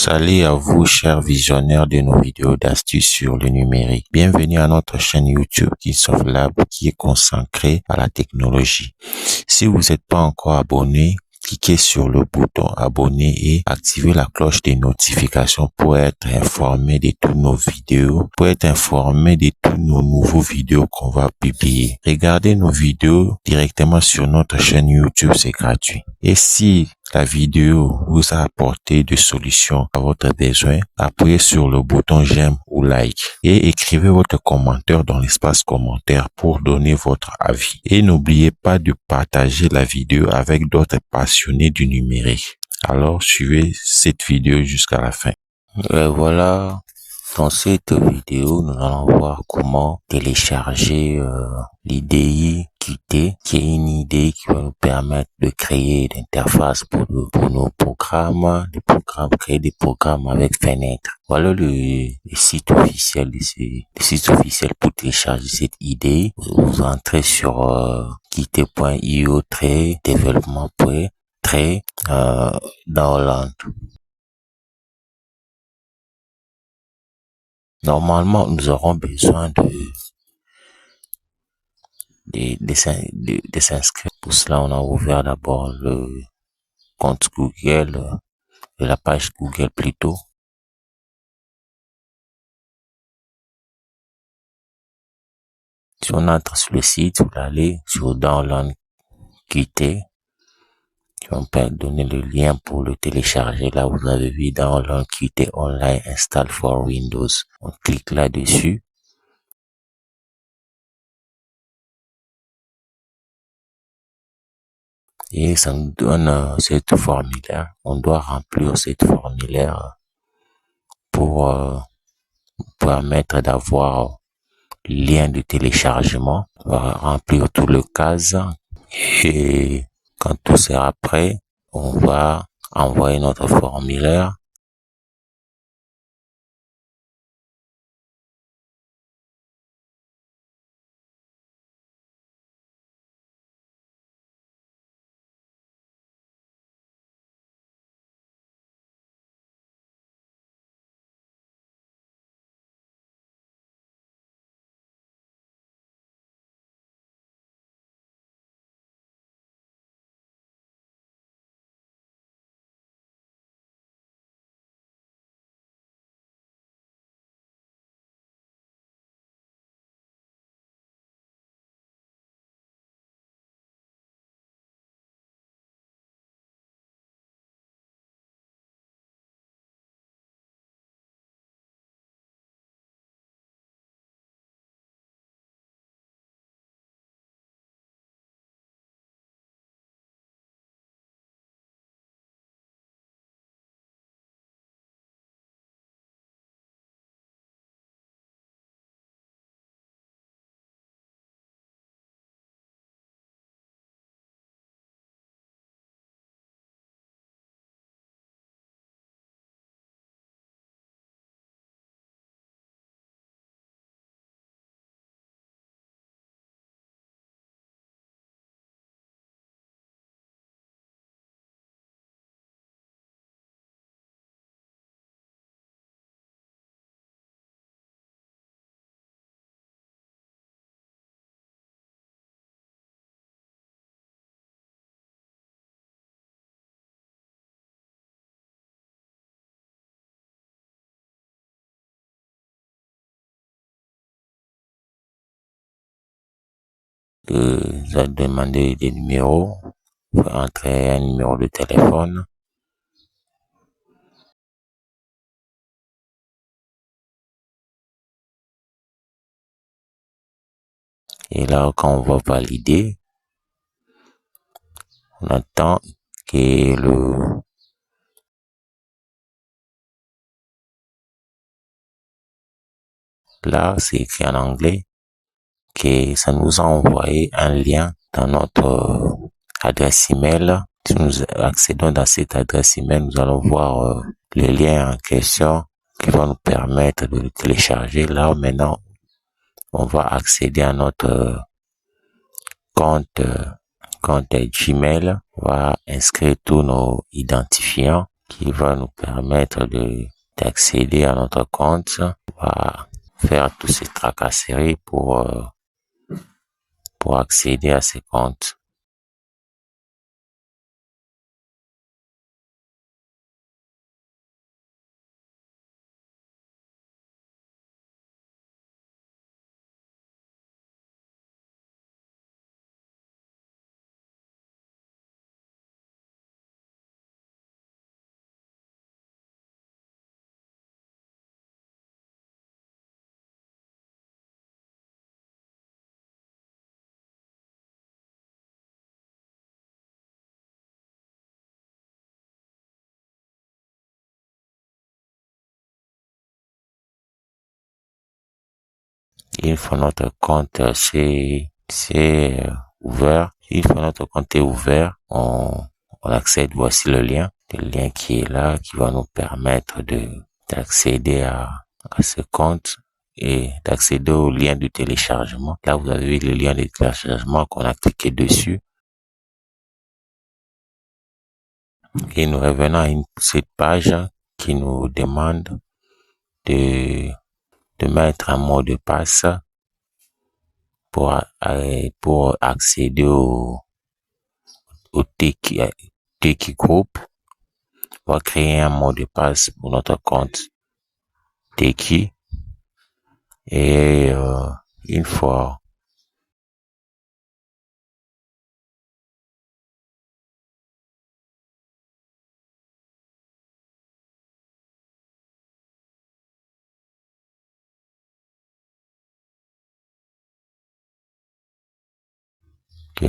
Salut à vous, chers visionnaires de nos vidéos d'astuces sur le numérique. Bienvenue à notre chaîne YouTube Kingsoft Lab qui est consacrée à la technologie. Si vous n'êtes pas encore abonné, cliquez sur le bouton abonner et activez la cloche des notifications pour être informé de toutes nos vidéos, pour être informé de tous nos nouveaux vidéos qu'on va publier. Regardez nos vidéos directement sur notre chaîne YouTube, c'est gratuit. Et si la vidéo vous a apporté des solutions à votre besoin, appuyez sur le bouton j'aime ou like et écrivez votre commentaire dans l'espace commentaire pour donner votre avis. Et n'oubliez pas de partager la vidéo avec d'autres passionnés du numérique. Alors suivez cette vidéo jusqu'à la fin. Voilà, dans cette vidéo, nous allons voir comment télécharger l'IDE Qt, qui est une idée qui va nous permettre de créer l'interface pour nos programmes, créer des programmes avec Fenêtre. Voilà le site officiel pour télécharger cette idée. Vous entrez sur qt.io/development.download. Normalement, nous aurons besoin de s'inscrire. Pour cela, on a ouvert d'abord le compte Google, la page Google plutôt. Si on entre sur le site, vous allez sur Download Qt. On peut donner le lien pour le télécharger. Là, vous avez vu Download Qt Online Install for Windows. On clique là-dessus. Et ça nous donne cette formulaire. On doit remplir cette formulaire pour permettre d'avoir le lien de téléchargement. On va remplir tout le cases et quand tout sera prêt, on va envoyer notre formulaire. Vous allez demander des numéros. Vous pouvez entrer un numéro de téléphone. Et là, quand on va valider, on attend que là, c'est écrit en anglais, que ça nous a envoyé un lien dans notre adresse email. Si nous accédons dans cette adresse email, nous allons voir le lien en question qui va nous permettre de le télécharger. Là, maintenant, on va accéder à notre compte Gmail. On va inscrire tous nos identifiants qui va nous permettre d'accéder à notre compte. On va faire tous ces tracasseries pour accéder à ces comptes. Une fois notre compte c'est ouvert, une fois notre compte est ouvert, on accède, voici le lien qui est là, qui va nous permettre d'accéder à ce compte et d'accéder au lien de téléchargement. Là, vous avez le lien de téléchargement qu'on a cliqué dessus. Et nous revenons à cette page qui nous demande de mettre un mot de passe pour accéder au Teki Group. On va créer un mot de passe pour notre compte Teki. Et une fois que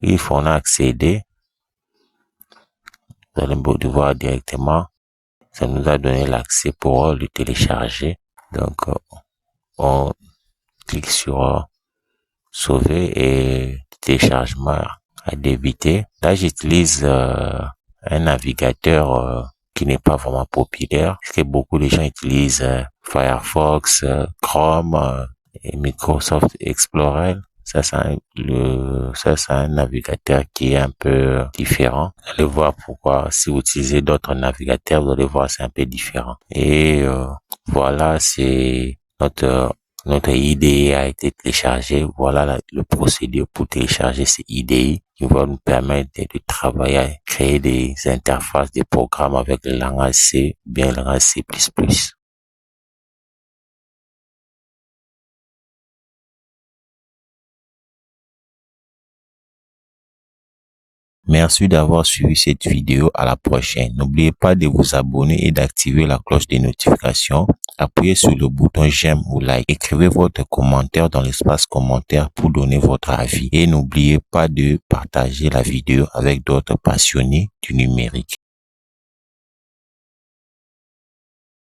une fois on a accédé, vous allez voir directement, ça nous a donné l'accès pour le télécharger. Donc on clique sur sauver et téléchargement à débiter. Là, j'utilise un navigateur qui n'est pas vraiment populaire, parce que beaucoup de gens utilisent Firefox, Chrome et Microsoft Explorer. Ça, c'est un navigateur qui est un peu différent. Vous allez voir pourquoi. Si vous utilisez d'autres navigateurs, vous allez voir, c'est un peu différent. Et voilà, c'est notre IDE a été téléchargé. Voilà le procédé pour télécharger ces IDE qui va nous permettre de travailler, à créer des interfaces, des programmes avec le langage C, bien le langage C++. Merci d'avoir suivi cette vidéo. À la prochaine. N'oubliez pas de vous abonner et d'activer la cloche des notifications. Appuyez sur le bouton j'aime ou like. Écrivez votre commentaire dans l'espace commentaire pour donner votre avis. Et n'oubliez pas de partager la vidéo avec d'autres passionnés du numérique.